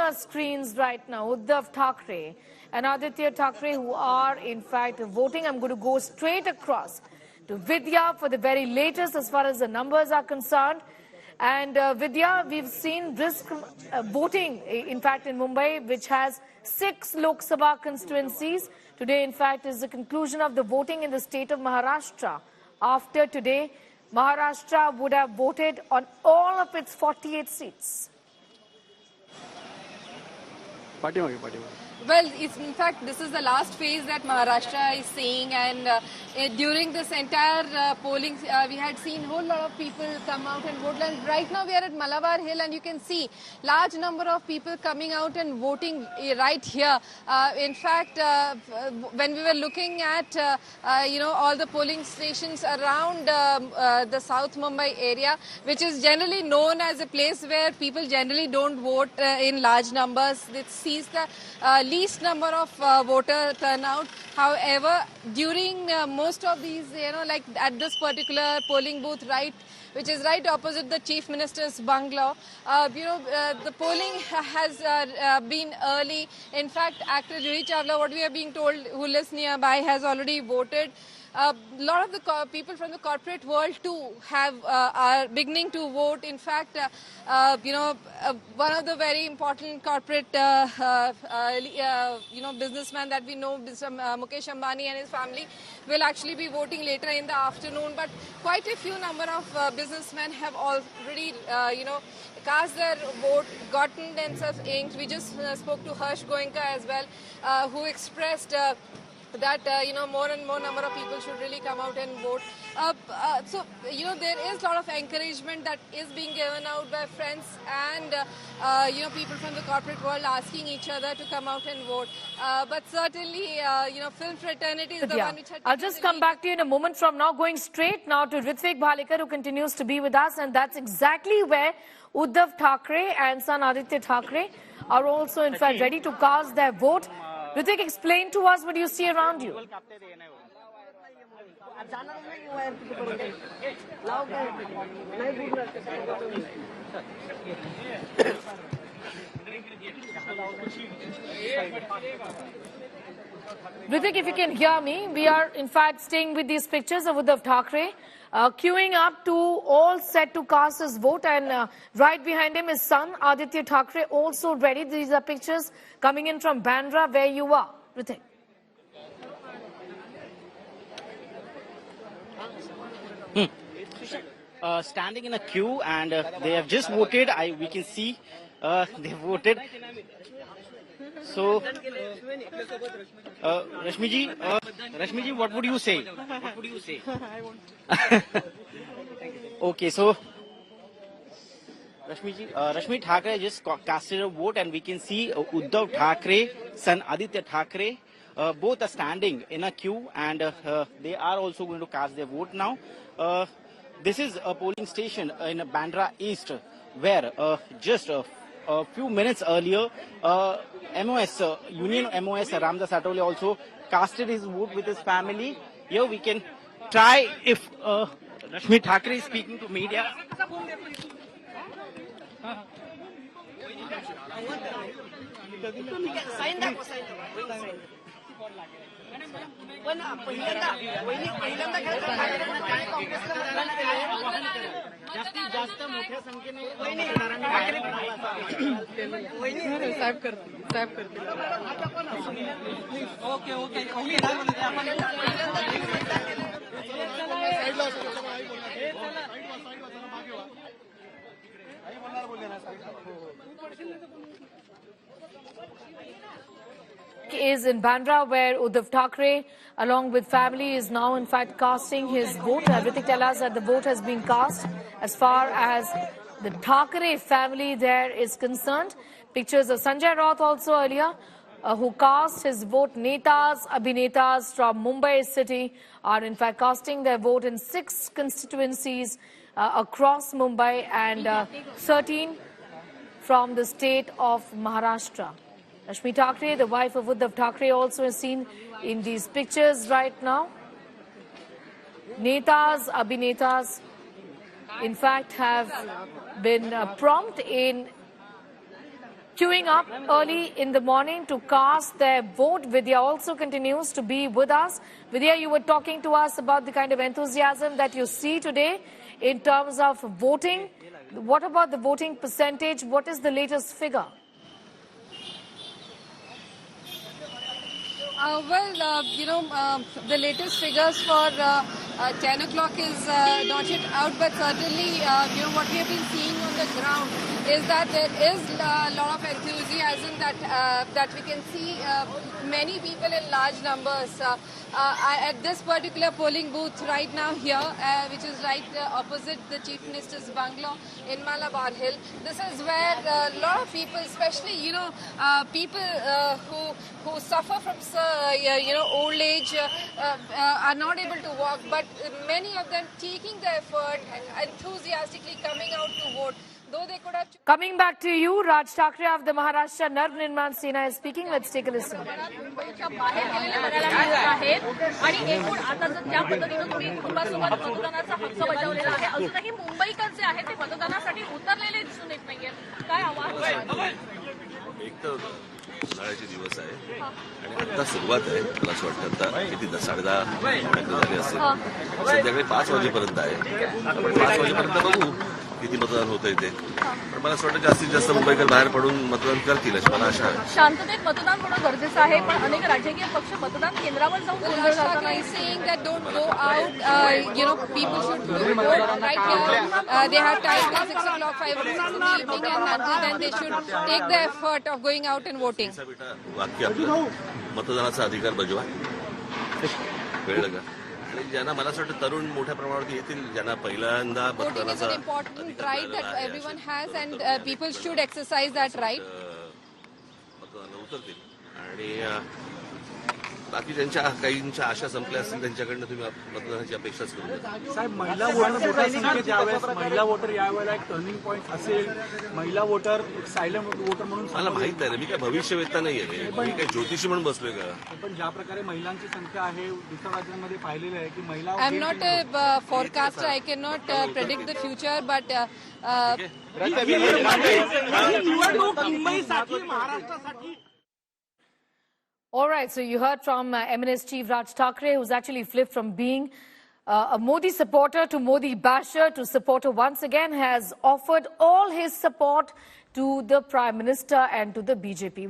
our screens right now Uddhav Thackeray and Aditya Thackeray, who are in fact voting. I'm going to go straight across to Vidya for the very latest as far as the numbers are concerned. And Vidya, we've seen brisk voting, in fact, in Mumbai, which has 6 Lok Sabha constituencies. Today, in fact, is the conclusion of the voting in the state of Maharashtra. After today, Maharashtra would have voted on all of its 48 seats. Well, in fact, this is the last phase that Maharashtra is seeing, and during this entire polling, we had seen a whole lot of people come out and vote. And right now we are at Malabar Hill, and you can see large number of people coming out and voting right here. In fact, when we were looking at, all the polling stations around the South Mumbai area, which is generally known as a place where people generally don't vote in large numbers, it sees the least number of voter turnout. However, during most of these, like at this particular polling booth, which is right opposite the Chief Minister's bungalow, the polling has been early. In fact, actor Juhi Chawla, what we are being told, who lives nearby, has already voted. A lot of the people from the corporate world too are beginning to vote. In fact, one of the very important corporate businessman that we know, Mukesh Ambani and his family, will actually be voting later in the afternoon. But quite a few number of businessmen have already cast their vote, gotten themselves inked. We just spoke to Harsh Goenka as well, who expressed that more and more number of people should really come out and vote. So there is a lot of encouragement that is being given out by friends and people from the corporate world asking each other to come out and vote. But certainly film fraternity is the one which had... I'll just come back to you in a moment from now, going straight now to Ritvik Bhalekar, who continues to be with us, and that's exactly where Uddhav Thackeray and son Aditya Thackeray are also in fact ready to cast their vote. Ritik, explain to us what you see around you. Ritik, if you can hear me, we are in fact staying with these pictures of Uddhav Thackeray, queuing up to all set to cast his vote, and right behind him is son Aditya Thackeray, also ready. These are pictures coming in from Bandra, where you are. Ritik. Standing in a queue, and they have just voted. We can see they voted. So, Rashmiji, what would you say? What would you say? Okay, so Rashmi Thackeray just casted a vote, and we can see Uddhav Thackeray, son Aditya Thackeray, both are standing in a queue, and they are also going to cast their vote now. This is a polling station in Bandra East, where just a few minutes earlier, Union MOS Ramdas Atole also casted his vote with his family. Here we can try if Rashmi Thackeray is speaking to media. जास्त मोठ्या संख्येने okay okay is in Bandra, where Uddhav Thackeray, along with family, is now in fact casting his vote. Ritik, tell us that the vote has been cast as far as the Thackeray family there is concerned. Pictures of Sanjay Raut also earlier, who cast his vote. Netas, Abhinetas from Mumbai city are in fact casting their vote in 6 constituencies across Mumbai, and 13 from the state of Maharashtra. Rashmi Thackeray, the wife of Uddhav Thackeray, also is seen in these pictures right now. Netas, Abhinetas, in fact, have been prompt in queuing up early in the morning to cast their vote. Vidya also continues to be with us. Vidya, you were talking to us about the kind of enthusiasm that you see today in terms of voting. What about the voting percentage? What is the latest figure? The latest figures for 10 o'clock is not yet out, but certainly, what we have been seeing on the ground is that there is a lot of enthusiasm that we can see many people in large numbers. At this particular polling booth right now here, which is right opposite the Chief Minister's bungalow in Malabar Hill, this is where a lot of people, especially people who suffer from old age, are not able to walk, but many of them taking the effort and enthusiastically coming out to vote. Though they could have... Coming back to you, Raj Thakre of the Maharashtra Navnirman Sena is speaking. Let's take a listen. उन्हाळ्याचे दिवस आहे आणि आता सुरुवात आहे. मला असं वाटतं आता किती 10:30 झाले असेल. संध्याकाळी 5 वाजेपर्यंत आहे. आपण 5 वाजेपर्यंत बघू किती मतदान होतंय ते. पण मला असं वाटतं जास्तीत जास्त मुंबईकर बाहेर पडून मतदान करतील अशी मला आशा आहे. शांततेत मतदान होणं गरजेचं आहे, पण अनेक राजकीय पक्ष मतदान केंद्रावर जाऊन गोंधळ घालतात. saying that don't go out, people should vote right here. They have time till 6 o'clock, 5 o'clock in the evening, and until then they should take the effort of going out and voting. वाक्य आपलं मतदानाचा अधिकार बजवा. कळलं का? आणि ज्यांना मला असं वाटतं तरुण मोठ्या प्रमाणावर येतील, ज्यांना पहिल्यांदा Voting is an important right that everyone has, and people should exercise that right. मतदानाला उतरतील आणि बाकी ज्यांच्या काहींच्या आशा संपल्या असतील त्यांच्याकडनं तुम्ही मतदानाची अपेक्षाच करू नका. साहेब, महिला वोटर मोठ्या संख्येत ज्यावेळेस महिला वोटर यावेळेला एक टर्निंग पॉईंट असेल, महिला वोटर सायलेंट वोटर म्हणून मला माहित नाही, मी काय भविष्यवेत्ता नाहीये, मी काय ज्योतिषी म्हणून बसलोय का. पण ज्या प्रकारे महिलांची संख्या आहे दुसऱ्या राज्यांमध्ये पाहिलेलं आहे की महिला I am not a forecaster. I cannot predict the future, but निवडणूक मुंबईसाठी महाराष्ट्रासाठी. All right, so you heard from MNS Chief Raj Thakre, who's actually flipped from being a Modi supporter to Modi basher to supporter once again, has offered all his support to the Prime Minister and to the BJP.